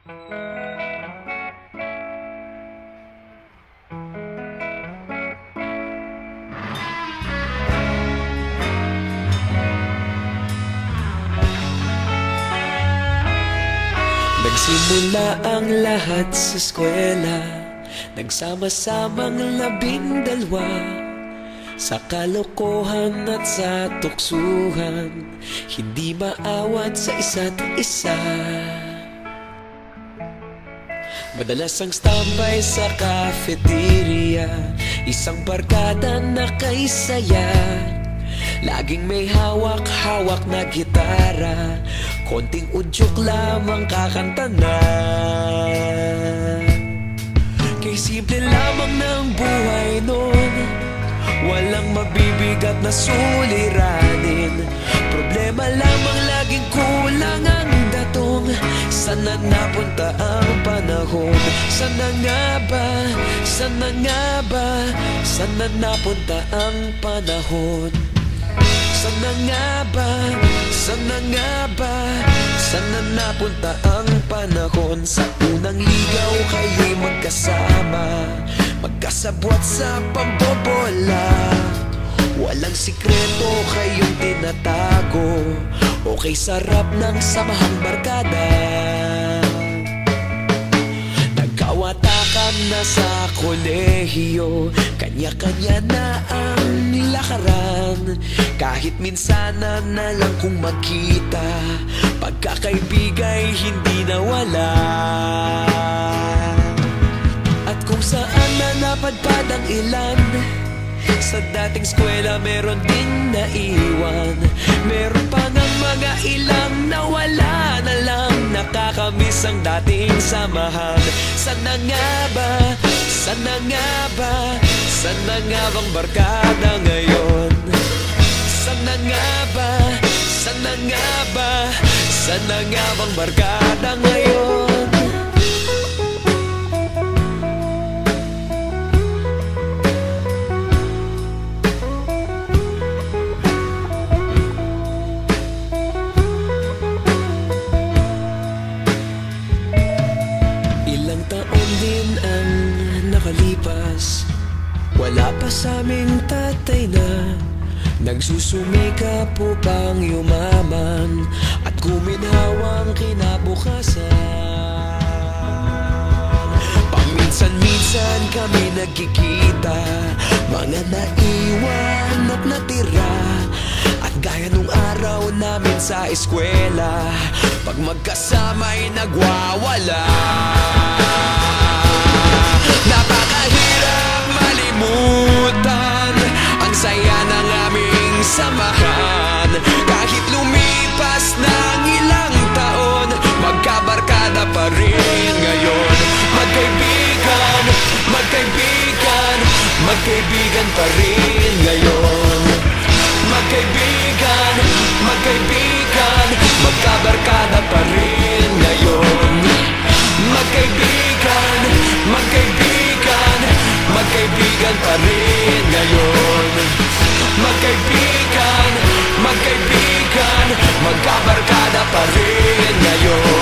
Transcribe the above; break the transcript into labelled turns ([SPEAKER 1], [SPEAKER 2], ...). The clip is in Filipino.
[SPEAKER 1] Nagsimula ang lahat sa eskwela, nagsama-samang 12 sa kalokohan at sa tuksuhan, hindi maawat sa isa't isa. Madalas ang standby sa cafeteria, isang barkada na kay saya. Laging may hawak-hawak na gitara, konting udyok lamang kakanta na. Kay simple lamang ng buhay nun, walang mabibigat na suliranin. Problema lamang laging kulang ang datong. Sana napunta ang panahon? Sana nga ba? Sana nga ba? Sana napunta ang panahon? Sana nga ba? Sana nga ba? Sana napunta ang panahon? Sa unang ligaw kayo'y magkasama, magkasabwat sa pambobola. Walang sikreto kayong tinatago, okay sarap ng samahang barkada. Nagkawatakan na sa kolehiyo, kanya-kanya na ang nilakaran. Kahit minsan na lang kung magkita, pagkakaibigay hindi nawala. At kung saan na napadpad ang ilan, sa dating eskwela meron din naiwan. Meron pa ng mga ilang nawala na lang, nakakamiss ang dating samahan. Sana nga ba? Sana nga ba? Sana nga bang barkada ngayon? Sana nga ba? Sana nga ba? Sana nga bang barkada ngayon? Ilang taon din ang nakalipas, wala pa sa aming tatay na nagsusumikap upang yumaman at guminhawang kinabukasan. Paminsan-minsan kami nagkikita, mga naiwan at natira. At gaya nung araw namin sa eskwela, pag magkasama'y nagwawala. Napakahirap malimutan ang saya ng aming samahan. Kahit lumipas ng ilang taon, magkabarkada pa rin ngayon. Magkaibigan, magkaibigan, magkaibigan pa rin ngayon. Magkaibigan, magkaibigan, magkabarkada pa rin ngayon. Magkaibigan, magkaibigan, magkaibigan pa rin ngayon. Magkaibigan, magkaibigan, magkabarkada pa rin ngayon.